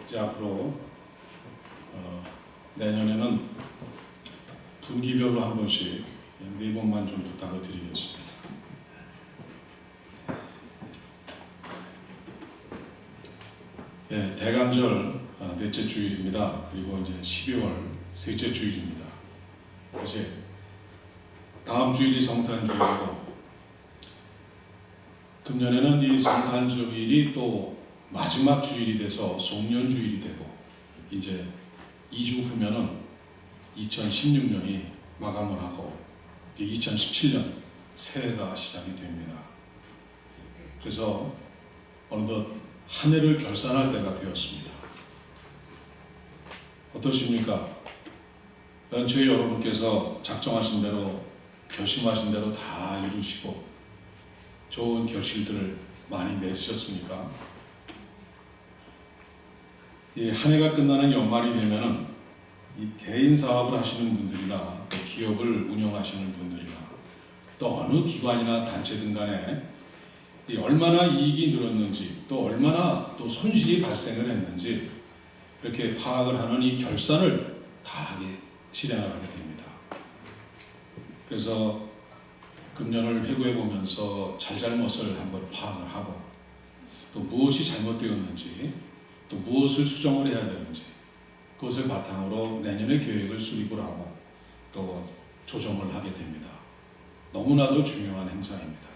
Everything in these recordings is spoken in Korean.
이제 앞으로 내년에는 분기별로 한 번씩 4번만 좀 부탁을 드리겠습니다. 예, 대감절 넷째 주일입니다. 그리고 이제 12월 셋째 주일입니다. 이제 다음 주일이 성탄주일이고, 금년에는 이 성탄주일이 또 마지막 주일이 돼서 송년주일이 되고, 이제 2주 후면은 2016년이 마감을 하고 이제 2017년 새해가 시작이 됩니다. 그래서 어느덧 한 해를 결산할 때가 되었습니다. 어떠십니까? 연초에 여러분께서 작정하신 대로, 결심하신 대로 다 이루시고 좋은 결실들을 많이 맺으셨습니까? 이 한 해가 끝나는 연말이 되면은 이 개인 사업을 하시는 분들이나 또 기업을 운영하시는 분들이나 또 어느 기관이나 단체든 간에 이 얼마나 이익이 늘었는지, 또 얼마나 또 손실이 발생을 했는지 이렇게 파악을 하는 이 결산을 다 실행을 하게 됩니다. 그래서 금년을 회고해 보면서 잘잘못을 한번 파악을 하고, 또 무엇이 잘못되었는지, 또 무엇을 수정을 해야 되는지, 그것을 바탕으로 내년의 계획을 수립을 하고 또 조정을 하게 됩니다. 너무나도 중요한 행사입니다.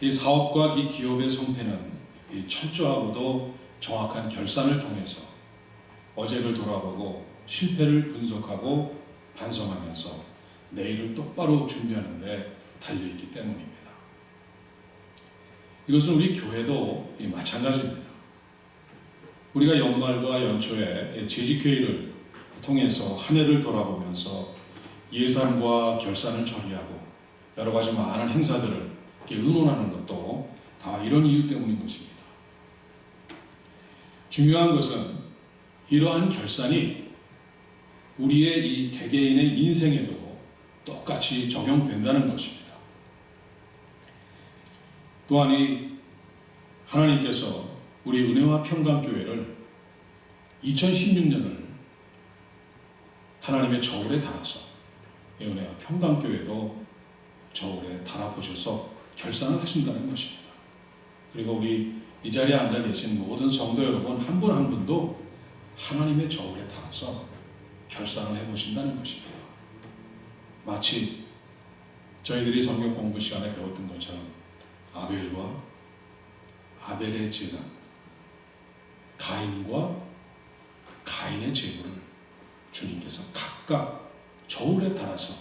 이 사업과 이 기업의 성패는 이 철저하고도 정확한 결산을 통해서 어제를 돌아보고 실패를 분석하고 반성하면서 내일을 똑바로 준비하는 데 달려있기 때문입니다. 이것은 우리 교회도 마찬가지입니다. 우리가 연말과 연초에 재직회의를 통해서 한 해를 돌아보면서 예산과 결산을 처리하고 여러 가지 많은 행사들을 의논하는 것도 다 이런 이유 때문인 것입니다. 중요한 것은 이러한 결산이 우리의 이 개개인의 인생에도 똑같이 적용된다는 것입니다. 또한 이 하나님께서 우리 은혜와 평강교회를 2016년을 하나님의 저울에 달아서, 은혜와 평강교회도 저울에 달아보셔서 결산을 하신다는 것입니다. 그리고 우리 이 자리에 앉아 계신 모든 성도 여러분 한 분 한 분도 하나님의 저울에 달아서 결산을 해보신다는 것입니다. 마치 저희들이 성경 공부 시간에 배웠던 것처럼 아벨과 아벨의 제단, 가인과 가인의 제물을 주님께서 각각 저울에 달아서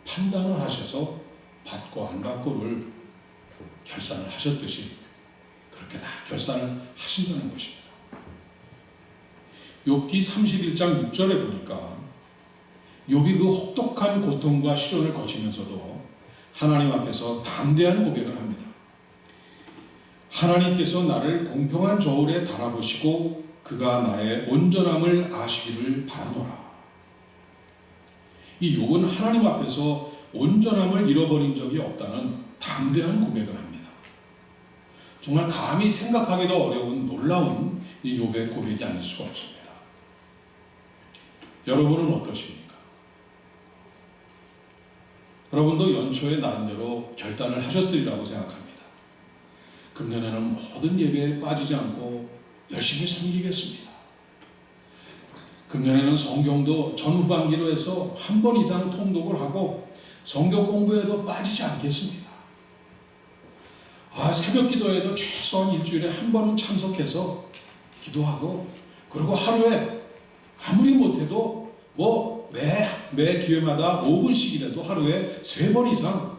판단을 하셔서 받고 안 받고를 결산을 하셨듯이 그렇게 다 결산을 하신다는 것입니다. 욥기 31장 6절에 보니까 욥이 그 혹독한 고통과 시련을 거치면서도 하나님 앞에서 담대한 고백을 합니다. 하나님께서 나를 공평한 저울에 달아보시고 그가 나의 온전함을 아시기를 바라노라. 이 욥은 하나님 앞에서 온전함을 잃어버린 적이 없다는 담대한 고백을 합니다. 정말 감히 생각하기도 어려운 놀라운 이 욥의 고백이 아닐 수가 없습니다. 여러분은 어떠십니까? 여러분도 연초에 나름대로 결단을 하셨으리라고 생각합니다. 금년에는 모든 예배에 빠지지 않고 열심히 섬기겠습니다. 금년에는 성경도 전후반기로 해서 한 번 이상 통독을 하고 성경 공부에도 빠지지 않겠습니다. 새벽 기도에도 최소한 일주일에 한 번은 참석해서 기도하고, 그리고 하루에 아무리 못해도 매 기회마다 5분씩이라도 하루에 3번 이상,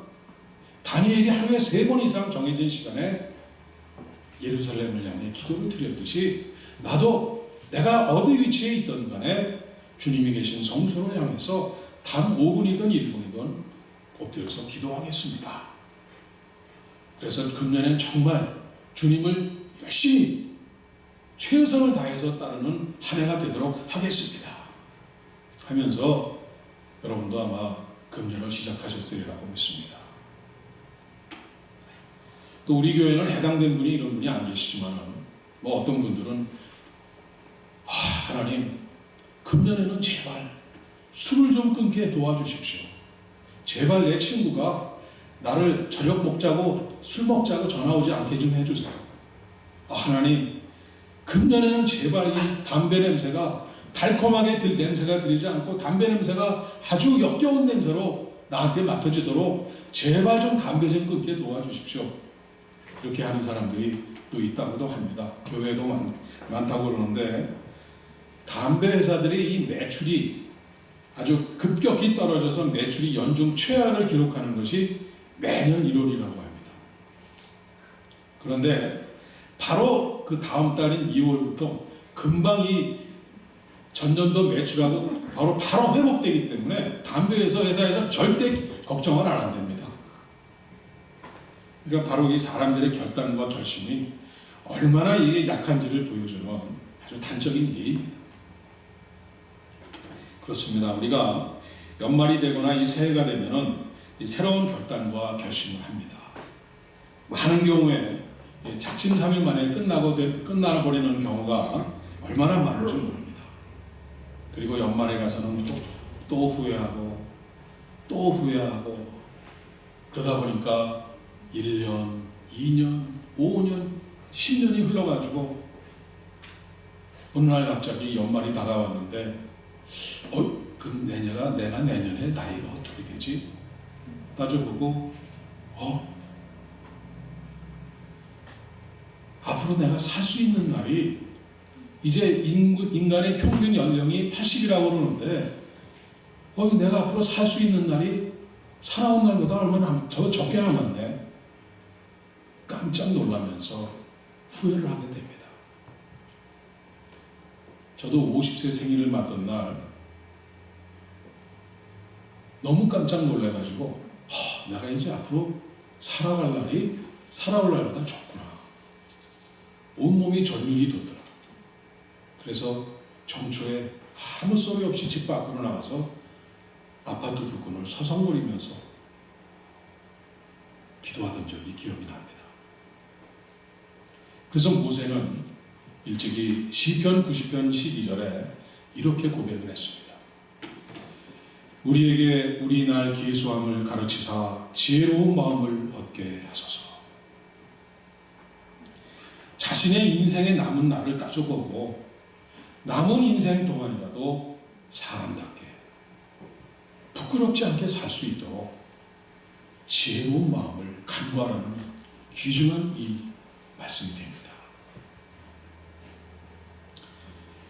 다니엘이 하루에 3번 이상 정해진 시간에 예루살렘을 향해 기도를 드렸듯이 나도 내가 어디 위치에 있든 간에 주님이 계신 성소를 향해서 단 5분이든 1분이든 엎드려서 기도하겠습니다. 그래서 금년엔 정말 주님을 열심히 최선을 다해서 따르는 한 해가 되도록 하겠습니다 하면서 여러분도 아마 금년을 시작하셨으리라고 믿습니다. 또 우리 교회는 해당된 분이 이런 분이 안 계시지만 어떤 분들은 하나님, 금년에는 제발 술을 좀 끊게 도와주십시오. 제발 내 친구가 나를 저녁 먹자고 술 먹자고 전화 오지 않게 좀 해주세요. 하나님, 금년에는 제발 이 담배 냄새가 달콤하게 냄새가 들리지 않고 담배 냄새가 아주 역겨운 냄새로 나한테 맡아지도록 제발 좀 담배 좀 끊게 도와주십시오. 이렇게 하는 사람들이 또 있다고도 합니다. 교회도 많다고 그러는데, 담배 회사들이 이 매출이 아주 급격히 떨어져서 매출이 연중 최하를 기록하는 것이 매년 1월이라고 합니다. 그런데 바로 그 다음 달인 2월부터 금방 이 전년도 매출하고 바로 회복되기 때문에 담배 회사에서 절대 걱정을 안 한답니다. 그러니까 바로 이 사람들의 결단과 결심이 얼마나 이게 약한지를 보여주는 아주 단적인 예입니다. 그렇습니다. 우리가 연말이 되거나 이 새해가 되면은 이 새로운 결단과 결심을 합니다. 많은 경우에 작심삼일 만에 끝나버리는 경우가 얼마나 많은지 모릅니다. 그리고 연말에 가서는 또 후회하고 또 후회하고, 그러다 보니까 1년, 2년, 5년, 10년이 흘러가지고 어느 날 갑자기 연말이 다가왔는데 내가 내년에 나이가 어떻게 되지? 따져보고 앞으로 내가 살 수 있는 날이 이제 인간의 평균 연령이 80이라고 그러는데 내가 앞으로 살 수 있는 날이 살아온 날보다 얼마나 더 적게 남았네. 깜짝 놀라면서 후회를 하게 됩니다. 저도 50세 생일을 맞던 날 너무 깜짝 놀래가지고 내가 이제 앞으로 살아올 날보다 적구나. 온몸이 전율이 돋더라. 그래서 정초에 아무 소리 없이 집 밖으로 나가서 아파트 불문을 서성거리면서 기도하던 적이 기억이 납니다. 그래서 모세는 일찍이 시편 90편 12절에 이렇게 고백을 했습니다. 우리에게 우리 날 계수함을 가르치사 지혜로운 마음을 얻게 하소서. 자신의 인생에 남은 날을 따져보고 남은 인생 동안이라도 사람답게 부끄럽지 않게 살 수 있도록 지혜로운 마음을 간구하라는 귀중한 이 말씀이 됩니다.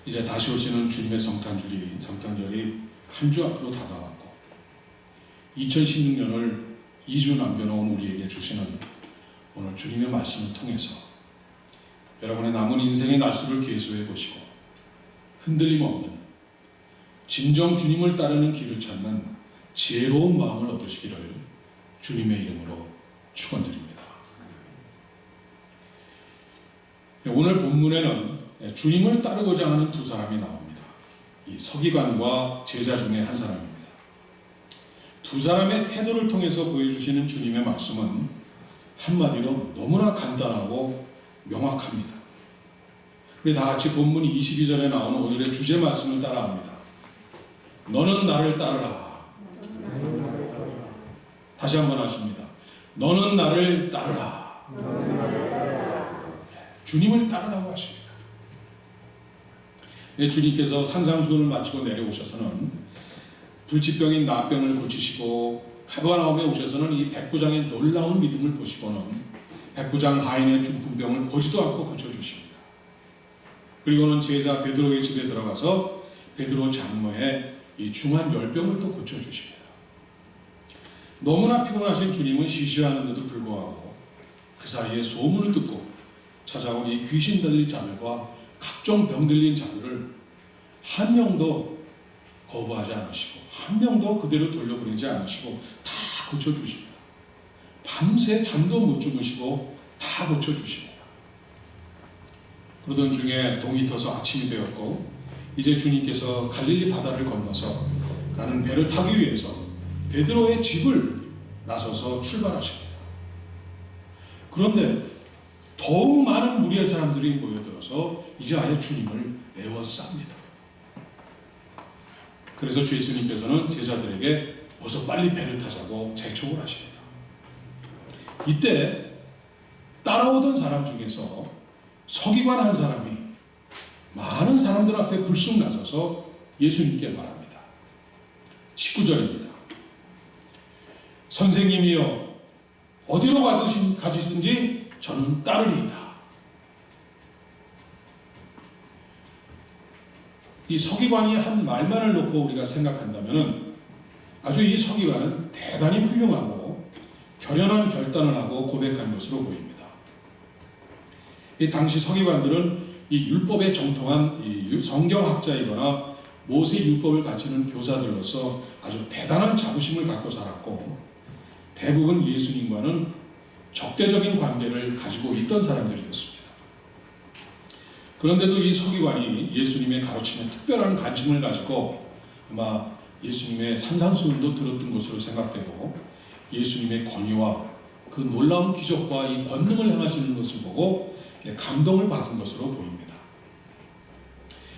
이제 다시 오시는 주님의 성탄절이 한 주 앞으로 다가왔고 2016년을 2주 남겨놓은 우리에게 주시는 오늘 주님의 말씀을 통해서 여러분의 남은 인생의 날수를 계수해 보시고 흔들림 없는 진정 주님을 따르는 길을 찾는 지혜로운 마음을 얻으시기를 주님의 이름으로 축원드립니다. 오늘 본문에는 주님을 따르고자 하는 두 사람이 나옵니다. 이 서기관과 제자 중에 한 사람입니다. 두 사람의 태도를 통해서 보여주시는 주님의 말씀은 한마디로 너무나 간단하고 명확합니다. 우리 다 같이 본문 22절에 나오는 오늘의 주제 말씀을 따라합니다. 너는 나를 따르라. 다시 한번 하십니다. 너는 나를 따르라. 주님을 따르라고 하십니다. 주님께서 산상수훈을 마치고 내려오셔서는 불치병인 나병을 고치시고 가버나움에 오셔서는 이 백부장의 놀라운 믿음을 보시고는 백부장 하인의 중풍병을 보지도 않고 고쳐주십니다. 그리고는 제자 베드로의 집에 들어가서 베드로 장모의 이 중한 열병을 또 고쳐주십니다. 너무나 피곤하신 주님은 쉬쉬하는데도 불구하고 그 사이에 소문을 듣고 찾아온 이 귀신 들린 자들과 각종 병 들린 자들을 한 명도 거부하지 않으시고 한 명도 그대로 돌려보내지 않으시고 다 고쳐주십니다. 밤새 잠도 못 주무시고 다 고쳐주십니다. 그러던 중에 동이 터서 아침이 되었고 이제 주님께서 갈릴리 바다를 건너서 가는 배를 타기 위해서 베드로의 집을 나서서 출발하십니다. 그런데 더욱 많은 무리의 사람들이 모여들어서 이제 아예 주님을 애워쌉니다. 그래서 주 예수님께서는 제자들에게 어서 빨리 배를 타자고 재촉을 하십니다. 이때 따라오던 사람 중에서 서기관 한 사람이 많은 사람들 앞에 불쑥 나서서 예수님께 말합니다. 19절입니다. 선생님이여, 어디로 가시든지 저는 따르리이다. 이 서기관이 한 말만을 놓고 우리가 생각한다면 아주 이 서기관은 대단히 훌륭하고 결연한 결단을 하고 고백한 것으로 보입니다. 이 당시 서기관들은 이 율법에 정통한 이 성경학자이거나 모세 율법을 가르치는 교사들로서 아주 대단한 자부심을 갖고 살았고, 대부분 예수님과는 적대적인 관계를 가지고 있던 사람들이었습니다. 그런데도 이 서기관이 예수님의 가르침에 특별한 관심을 가지고 아마 예수님의 산상수훈도 들었던 것으로 생각되고, 예수님의 권위와 그 놀라운 기적과 이 권능을 행하시는 것을 보고 감동을 받은 것으로 보입니다.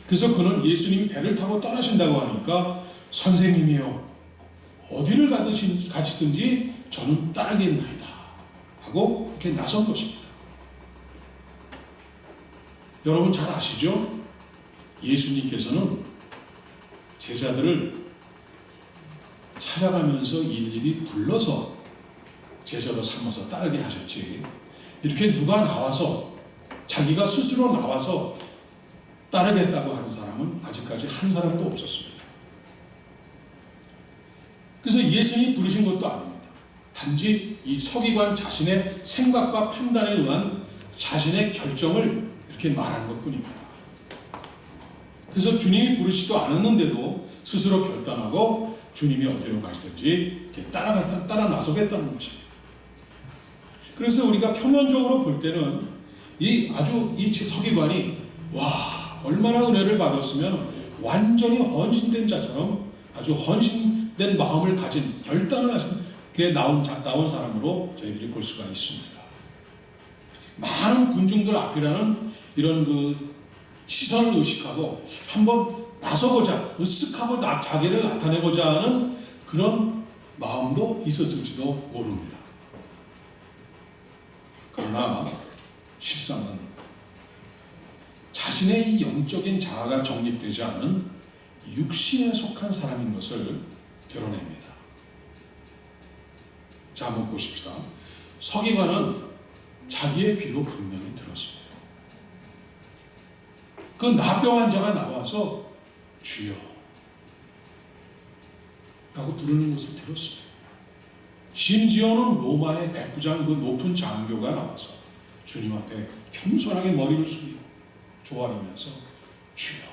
그래서 그는 예수님이 배를 타고 떠나신다고 하니까 선생님이요, 어디를 가시든지 저는 따르겠나이다 하고 이렇게 나선 것입니다. 여러분 잘 아시죠? 예수님께서는 제자들을 찾아가면서 일일이 불러서 제자로 삼아서 따르게 하셨지, 이렇게 누가 나와서 자기가 스스로 나와서 따르겠다고 하는 사람은 아직까지 한 사람도 없었습니다. 그래서 예수님이 부르신 것도 아닙니다. 단지 이 서기관 자신의 생각과 판단에 의한 자신의 결정을 이렇게 말하는 것뿐입니다. 그래서 주님이 부르시지도 않았는데도 스스로 결단하고 주님이 어디로 가시든지 따라 나서겠다는 것입니다. 그래서 우리가 표면적으로 볼 때는 이 서기관이 얼마나 은혜를 받았으면 완전히 헌신된 자처럼 아주 헌신된 마음을 가진 결단을 하신 게 나온 사람으로 저희들이 볼 수가 있습니다. 많은 군중들 앞이라는 이런 그 시선을 의식하고 한번 나서보자, 으쓱하고 자기를 나타내고자 하는 그런 마음도 있었을지도 모릅니다. 그러나 실상은 자신의 이 영적인 자아가 정립되지 않은 육신에 속한 사람인 것을 드러냅니다. 자, 한번 보십시다. 서기관은 자기의 귀로 분명히 들었습니다. 그 나병 환자가 나와서 주여 라고 부르는 것을 들었습니다. 심지어는 로마의 백부장 그 높은 장교가 나와서 주님 앞에 겸손하게 머리를 숙이고 조아리면서 주여,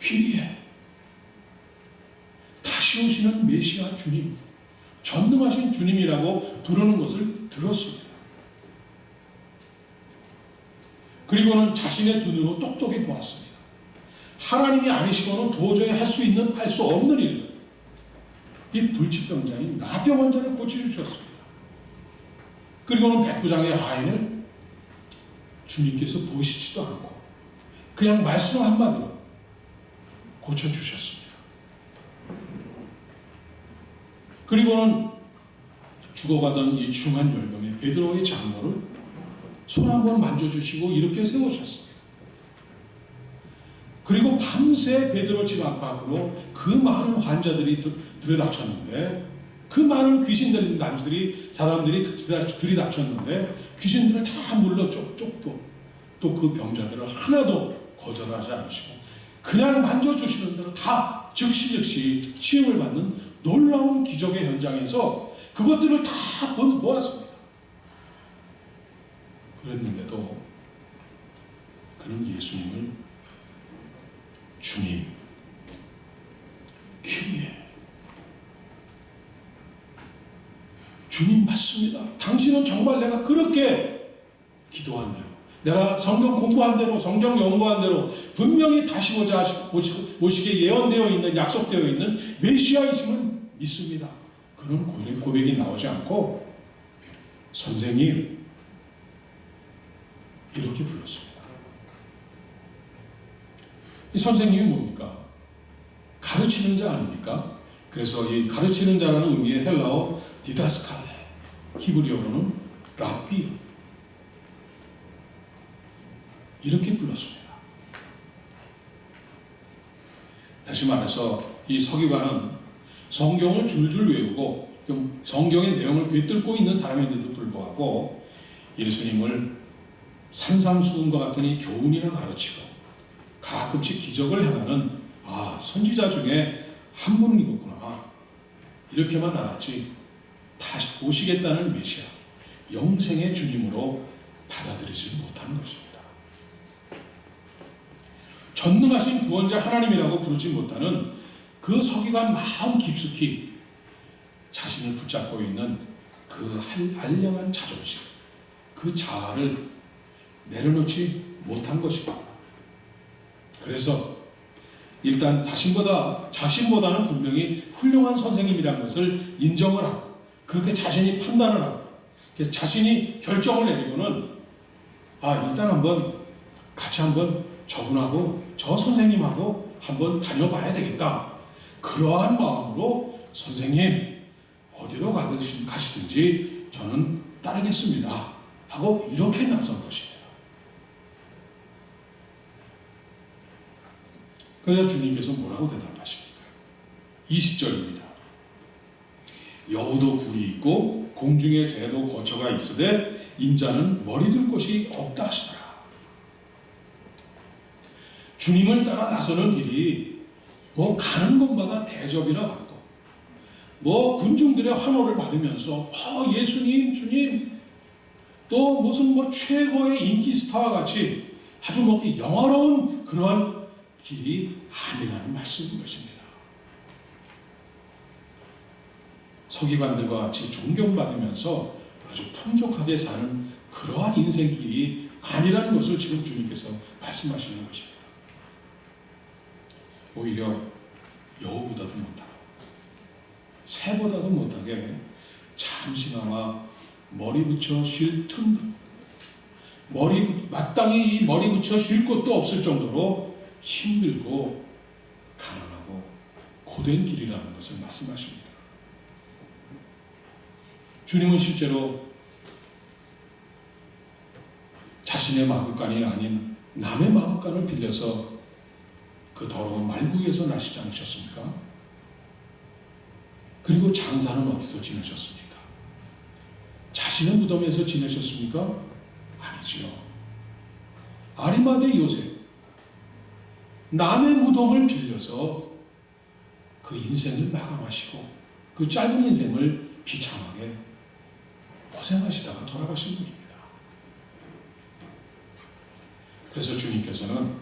귀리에 다시 오시는 메시아 주님, 전능하신 주님이라고 부르는 것을 들었습니다. 그리고는 자신의 눈으로 똑똑히 보았습니다. 하나님이 아니시고는 도저히 할 수 없는 일들, 이 불치병자인 나병 환자를 고쳐주셨습니다. 그리고는 백부장의 아인을 주님께서 보시지도 않고 그냥 말씀 한마디로 고쳐주셨습니다. 그리고는 죽어가던 이 중한 열병의 베드로의 장모를 손 한번 만져주시고 이렇게 세우셨습니다. 그리고 밤새 베드로 집 앞으로 그 많은 환자들이 들이닥쳤는데, 그 많은 귀신 들린 사람들이 들이닥쳤는데 귀신들을 다 물러 쫓고 또 그 병자들을 하나도 거절하지 않으시고 그냥 만져주시는 대로 다 즉시 치유를 받는 놀라운 기적의 현장에서 그것들을 다 보았습니다. 그랬는데도 그는 예수님을 주님, 키리에, 주님 맞습니다. 당신은 정말 내가 그렇게 기도한 대로, 내가 성경 공부한 대로, 성경 연구한 대로 분명히 다시 오시게 예언되어 있는, 약속되어 있는 메시아이심을 믿습니다. 그런 고백이 나오지 않고 선생님 이렇게 불렀습니다. 이 선생님이 뭡니까? 가르치는 자 아닙니까? 그래서 이 가르치는 자라는 의미의 헬라어 디다스칼레, 히브리어로는 랍비요, 이렇게 불렀습니다. 다시 말해서 이 서기관은 성경을 줄줄 외우고 성경의 내용을 꿰뚫고 있는 사람인데도 불구하고 예수님을 산상수훈과 같은 이 교훈이나 가르치고 가끔씩 기적을 행하는 선지자 중에 한 분이었구나, 이렇게만 알았지 다시 오시겠다는 메시아, 영생의 주님으로 받아들이지 못하는 것입니다. 전능하신 구원자 하나님이라고 부르지 못하는 그 서기관 마음 깊숙이 자신을 붙잡고 있는 그 알량한 자존심, 그 자아를 내려놓지 못한 것입니다. 그래서 일단 자신보다는 분명히 훌륭한 선생님이라는 것을 인정을 하고, 그렇게 자신이 판단을 하고, 그래서 자신이 결정을 내리고는 일단 같이 한번 저분하고 저 선생님하고 한번 다녀봐야 되겠다. 그러한 마음으로 선생님 어디로 가시든지 저는 따르겠습니다 하고 이렇게 나선 것입니다. 그래서 주님께서 뭐라고 대답하십니까? 20절입니다. 여우도 굴이 있고 공중의 새도 거처가 있으되 인자는 머리둘 곳이 없다 하시더라. 주님을 따라 나서는 길이 가는 곳마다 대접이나 받고 군중들의 환호를 받으면서 예수님, 주님, 또 무슨 최고의 인기 스타와 같이 아주 영화로운 그러한 길이 아니라는 말씀인 것입니다. 서기관들과 같이 존경받으면서 아주 풍족하게 사는 그러한 인생길이 아니라는 것을 지금 주님께서 말씀하시는 것입니다. 오히려 여우보다도 못하고 새보다도 못하게 잠시나마 머리 붙여 쉴 틈도, 마땅히 머리 붙여 쉴 곳도 없을 정도로 힘들고 가난하고 고된 길이라는 것을 말씀하십니다. 주님은 실제로 자신의 마구간이 아닌 남의 마구간을 빌려서 그 더러운 말구에서 나시지 않으셨습니까? 그리고 장사는 어디서 지내셨습니까? 자신의 무덤에서 지내셨습니까? 아니지요. 아리마대 요셉, 남의 무덤을 빌려서 그 인생을 마감하시고 그 짧은 인생을 비참하게 고생하시다가 돌아가신 분입니다. 그래서 주님께서는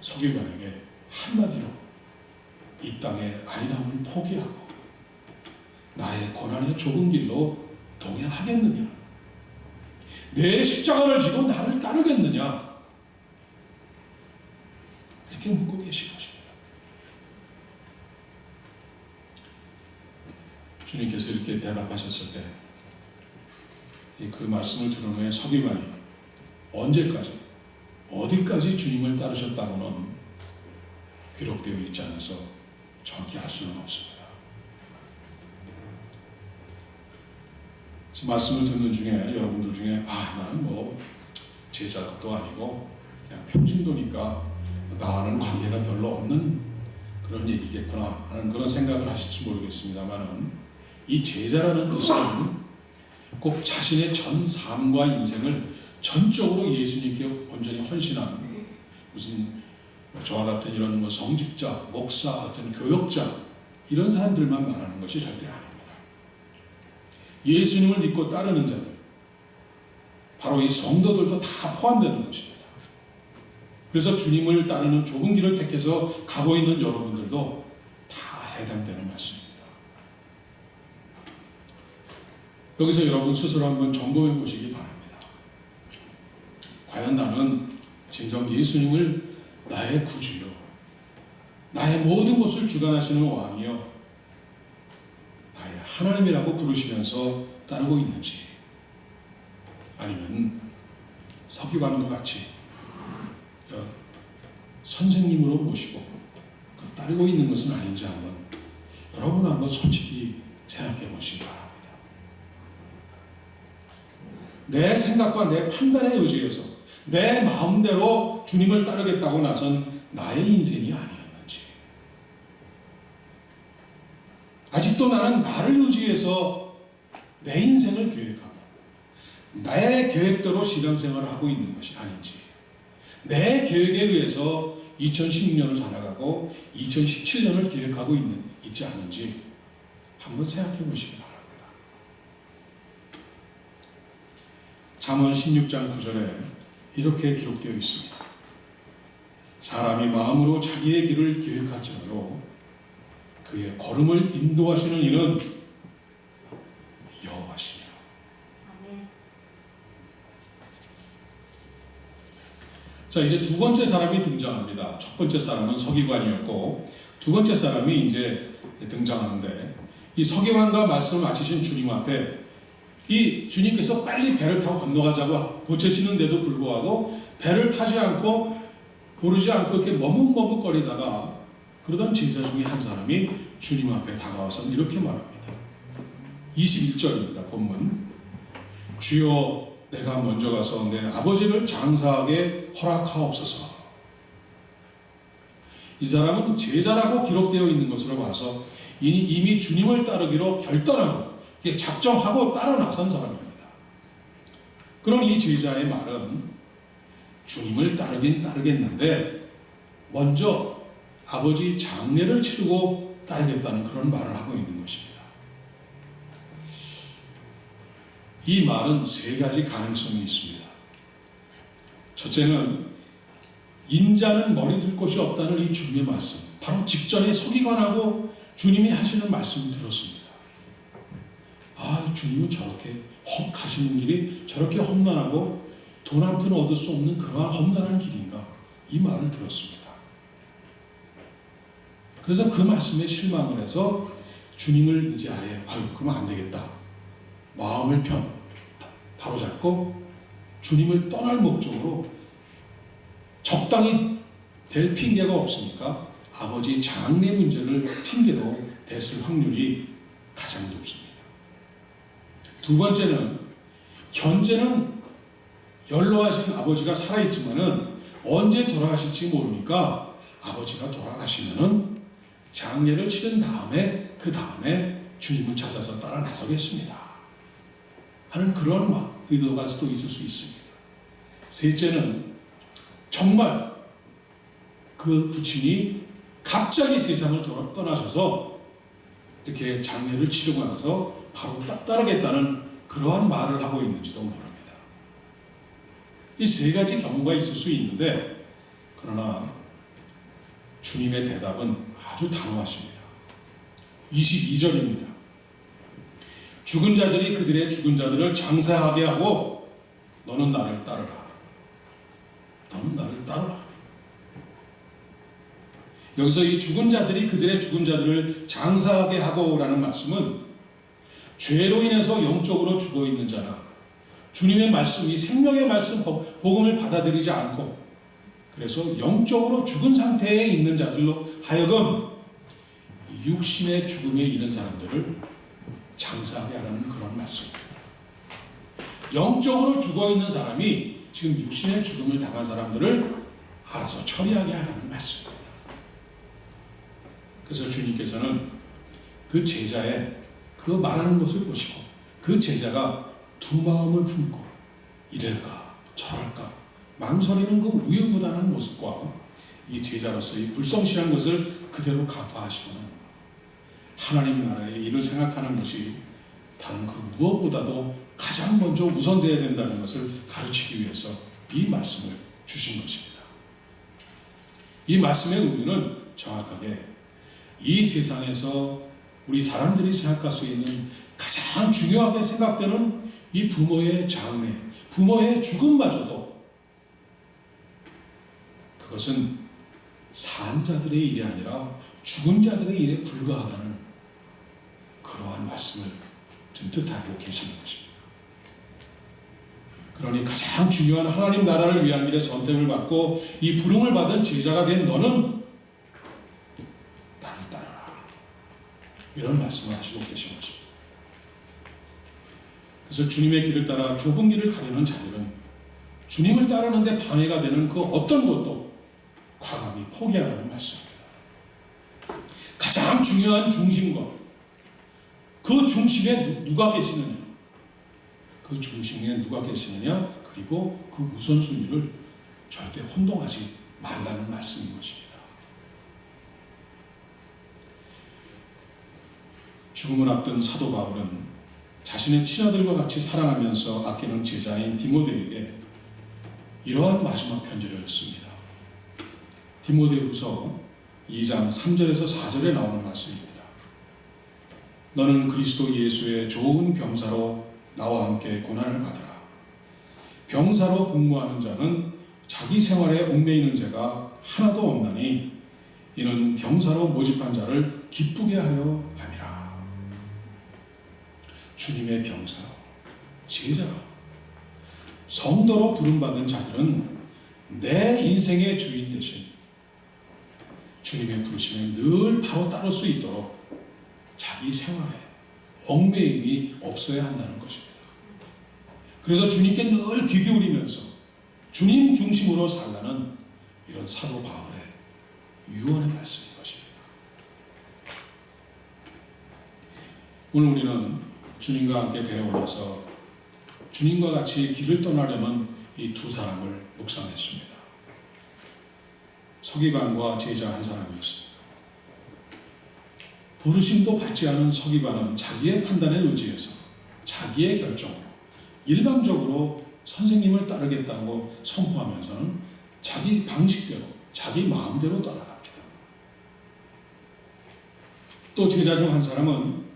서기관에게 한마디로 이 땅의 아름다움을 포기하고 나의 고난의 좁은 길로 동행하겠느냐, 내 십자가를 지고 나를 따르겠느냐, 이렇게 묻고 계신 것입니다. 주님께서 이렇게 대답하셨을 때 그 말씀을 들은 후에 서기관이 언제까지 어디까지 주님을 따르셨다고는 기록되어 있지 않아서 정확히 알 수는 없습니다. 말씀을 듣는 중에 여러분들 중에 나는 제자도 아니고 그냥 평신도니까 나와는 관계가 별로 없는 그런 얘기겠구나 하는 그런 생각을 하실지 모르겠습니다만은, 이 제자라는 뜻은 꼭 자신의 전 삶과 인생을 전적으로 예수님께 온전히 헌신한, 무슨 저와 같은 이런 성직자, 목사, 어떤 교역자, 이런 사람들만 말하는 것이 절대 아닙니다. 예수님을 믿고 따르는 자들, 바로 이 성도들도 다 포함되는 것입니다. 그래서 주님을 따르는 좁은 길을 택해서 가고 있는 여러분들도 다 해당되는 말씀입니다. 여기서 여러분 스스로 한번 점검해 보시기 바랍니다. 과연 나는 진정 예수님을 나의 구주요, 나의 모든 것을 주관하시는 왕이요, 나의 하나님이라고 부르시면서 따르고 있는지, 아니면 서기관과 같이 선생님으로 모시고 따르고 따르고 있는 것은 아닌지 여러분 한번 솔직히 생각해 보시기 바랍니다. 내 생각과 내 판단에 의지해서 내 마음대로 주님을 따르겠다고 나선 나의 인생이 아니었는지, 아직도 나는 나를 의지해서 내 인생을 계획하고 나의 계획대로 신앙생활을 하고 있는 것이 아닌지, 내 계획에 의해서 2016년을 살아가고 2017년을 계획하고 있지 않은지 한번 생각해 보시기 바랍니다. 잠언 16장 9절에 이렇게 기록되어 있습니다. 사람이 마음으로 자기의 길을 계획할지라도 그의 걸음을 인도하시는 이는 여호와시니라. 자, 이제 두 번째 사람이 등장합니다. 첫 번째 사람은 서기관이었고 두 번째 사람이 이제 등장하는데, 이 서기관과 말씀을 마치신 주님 앞에 이 주님께서 빨리 배를 타고 건너가자고 보채시는데도 불구하고 배를 타지 않고 오르지 않고 이렇게 머뭇머뭇거리다가 그러던 제자 중에 한 사람이 주님 앞에 다가와서 이렇게 말합니다. 21절입니다. 본문. 주여, 내가 먼저 가서 내 아버지를 장사하게 허락하옵소서. 이 사람은 제자라고 기록되어 있는 것으로 봐서 이미 주님을 따르기로 결단하고 작정하고 따라 나선 사람입니다. 그럼 이 제자의 말은 주님을 따르긴 따르겠는데 먼저 아버지 장례를 치르고 따르겠다는 그런 말을 하고 있는 것입니다. 이 말은 세 가지 가능성이 있습니다. 첫째는 인자는 머리 둘 곳이 없다는 이 주님의 말씀, 바로 직전에 서기관하고 주님이 하시는 말씀을 들었습니다. 아, 주님은 저렇게 가시는 길이 저렇게 험난하고 돈 한 푼 얻을 수 없는 그러한 험난한 길인가, 이 말을 들었습니다. 그래서 그 말씀에 실망을 해서 주님을 이제 아예 그러면 안 되겠다, 마음을 바로잡고 주님을 떠날 목적으로 적당히 될 핑계가 없으니까 아버지 장례 문제를 핑계로 댔을 확률이 가장 높습니다. 두 번째는 현재는 연로하신 아버지가 살아있지만은 언제 돌아가실지 모르니까 아버지가 돌아가시면은 장례를 치른 다음에 그 다음에 주님을 찾아서 따라 나서겠습니다 하는 그런 의도가 또 있을 수 있습니다. 셋째는 정말 그 부친이 갑자기 세상을 떠나셔서 이렇게 장례를 치르고 나서 바로 따르겠다는 그러한 말을 하고 있는지도 모릅니다. 이 세 가지 경우가 있을 수 있는데, 그러나 주님의 대답은 아주 단호하십니다. 22절입니다. 죽은 자들이 그들의 죽은 자들을 장사하게 하고 너는 나를 따르라. 너는 나를 따르라. 여기서 이 죽은 자들이 그들의 죽은 자들을 장사하게 하고 라는 말씀은 죄로 인해서 영적으로 죽어있는 자나 주님의 말씀, 이 생명의 말씀, 복음을 받아들이지 않고 그래서 영적으로 죽은 상태에 있는 자들로 하여금 육신의 죽음에 이른 사람들을 장사하게 하라는 그런 말씀입니다. 영적으로 죽어있는 사람이 지금 육신의 죽음을 당한 사람들을 알아서 처리하게 하라는 말씀입니다. 그래서 주님께서는 그 제자의 그 말하는 것을 보시고 그 제자가 두 마음을 품고 이럴까 저럴까 망설이는 그 우유부단한 모습과 이 제자로서의 불성실한 것을 그대로 간파하시고는 하나님 나라의 일을 생각하는 것이 다른 그 무엇보다도 가장 먼저 우선되어야 된다는 것을 가르치기 위해서 이 말씀을 주신 것입니다. 이 말씀의 의미는 정확하게 이 세상에서 우리 사람들이 생각할 수 있는 가장 중요하게 생각되는 이 부모의 장례, 부모의 죽음마저도 그것은 산 자들의 일이 아니라 죽은 자들의 일에 불과하다는 그러한 말씀을 좀 뜻하고 계시는 것입니다. 그러니 가장 중요한 하나님 나라를 위한 길에 선택을 받고 이 부름을 받은 제자가 된 너는 이런 말씀을 하시고 계신 것입니다. 그래서 주님의 길을 따라 좁은 길을 가려는 자들은 주님을 따르는데 방해가 되는 그 어떤 것도 과감히 포기하라는 말씀입니다. 가장 중요한 중심과 그 중심에 누가 계시느냐, 그 중심에 누가 계시느냐, 그리고 그 우선순위를 절대 혼동하지 말라는 말씀인 것입니다. 죽음을 앞둔 사도 바울은 자신의 친아들과 같이 사랑하면서 아끼는 제자인 디모데에게 이러한 마지막 편지를 씁니다. 디모데후서 2장 3절에서 4절에 나오는 말씀입니다. 너는 그리스도 예수의 좋은 병사로 나와 함께 고난을 받으라. 병사로 복무하는 자는 자기 생활에 얽매이는 죄가 하나도 없나니 이는 병사로 모집한 자를 기쁘게 하려 함이라. 주님의 병사로, 제자로, 성도로 부름받은 자들은 내 인생의 주인 대신 주님의 부르심에 늘 바로 따를 수 있도록 자기 생활에 얽매임이 없어야 한다는 것입니다. 그래서 주님께 늘 귀 기울이면서 주님 중심으로 살라는 이런 사도 바울의 유언의 말씀인 것입니다. 오늘 우리는 주님과 함께 배에 올라서 주님과 같이 길을 떠나려는 이 두 사람을 묵상했습니다. 서기관과 제자 한 사람이었습니다. 부르심도 받지 않은 서기관은 자기의 판단에 의지해서 자기의 결정으로 일방적으로 선생님을 따르겠다고 선포하면서는 자기 방식대로, 자기 마음대로 따라갑니다. 또 제자 중 한 사람은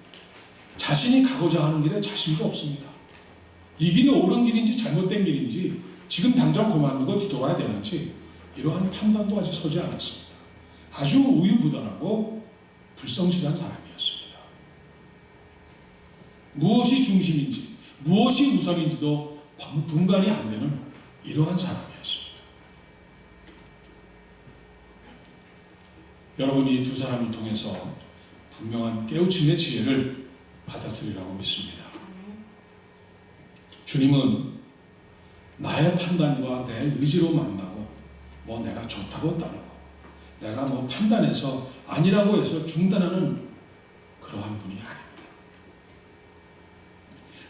자신이 가고자 하는 길에 자신도 없습니다. 이 길이 옳은 길인지 잘못된 길인지 지금 당장 그만두고 뒤돌아야 되는지 이러한 판단도 아직 서지 않았습니다. 아주 우유부단하고 불성실한 사람이었습니다. 무엇이 중심인지 무엇이 우선인지도 분간이 안 되는 이러한 사람이었습니다. 여러분이 두 사람을 통해서 분명한 깨우침의 지혜를 받았으리라고 믿습니다. 주님은 나의 판단과 내 의지로 만나고 내가 좋다고 따르고 내가 판단해서 아니라고 해서 중단하는 그러한 분이 아닙니다.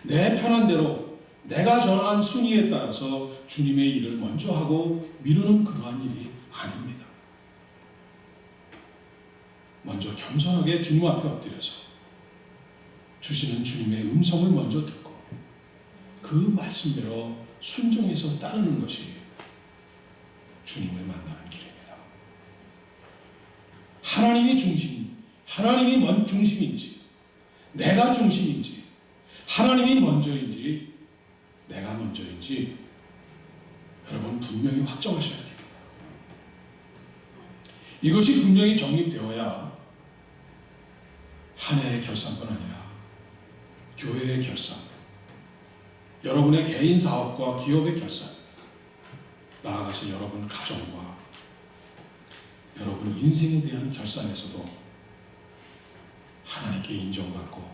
내 편한 대로 내가 정한 순위에 따라서 주님의 일을 먼저 하고 미루는 그러한 일이 아닙니다. 먼저 겸손하게 주님 앞에 엎드려서 주시는 주님의 음성을 먼저 듣고 그 말씀대로 순종해서 따르는 것이 주님을 만나는 길입니다. 하나님이 하나님이 중심인지 내가 중심인지 하나님이 먼저인지 내가 먼저인지 여러분 분명히 확정하셔야 됩니다. 이것이 분명히 정립되어야 한 해의 결산뿐 아니라 교회의 결산, 여러분의 개인 사업과 기업의 결산, 나아가서 여러분 가정과 여러분 인생에 대한 결산에서도 하나님께 인정받고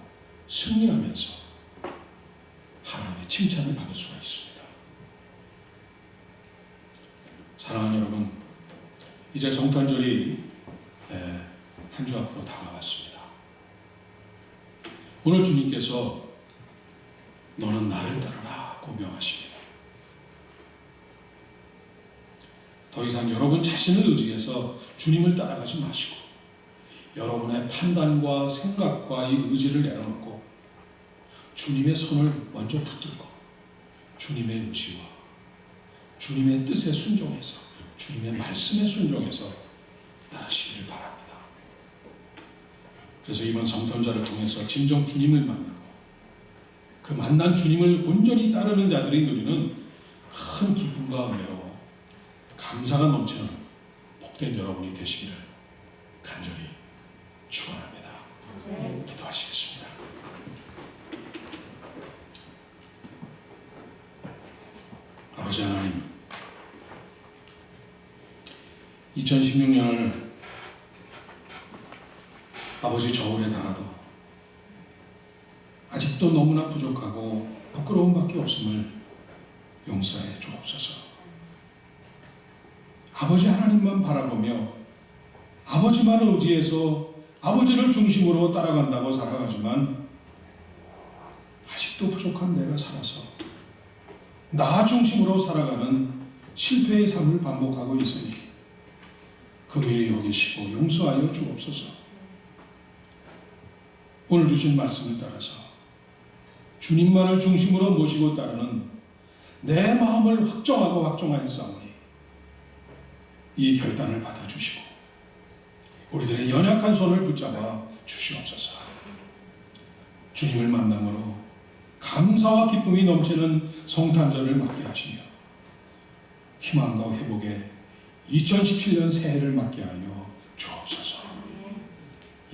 승리하면서 하나님의 칭찬을 받을 수가 있습니다. 사랑하는 여러분, 이제 성탄절이 한 주 앞으로 다가왔습니다. 오늘 주님께서 너는 나를 따르라고 명하십니다. 더 이상 여러분 자신을 의지해서 주님을 따라가지 마시고 여러분의 판단과 생각과 이 의지를 내려놓고 주님의 손을 먼저 붙들고 주님의 의지와 주님의 뜻에 순종해서 주님의 말씀에 순종해서 따르시기를 바랍니다. 그래서 이번 성탄절을 통해서 진정 주님을 만나고 그 만난 주님을 온전히 따르는 자들이 누리는 큰 기쁨과 은혜로 감사가 넘치는 복된 여러분이 되시기를 간절히 축원합니다. 기도하시겠습니다. 아버지 하나님, 2016년을 아버지 저울에 달아도 아직도 너무나 부족하고 부끄러움밖에 없음을 용서해 주옵소서. 아버지 하나님만 바라보며 아버지만 의지해서 아버지를 중심으로 따라간다고 살아가지만 아직도 부족한 내가 살아서 나 중심으로 살아가는 실패의 삶을 반복하고 있으니 긍휼히 여기시고 용서하여 주옵소서. 오늘 주신 말씀을 따라서 주님만을 중심으로 모시고 따르는 내 마음을 확정하였사오니 이 결단을 받아주시고 우리들의 연약한 손을 붙잡아 주시옵소서. 주님을 만남으로 감사와 기쁨이 넘치는 성탄절을 맞게 하시며 희망과 회복의 2017년 새해를 맞게 하여 주옵소서.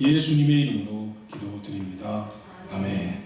예수님의 이름으로 기도드립니다. 아멘.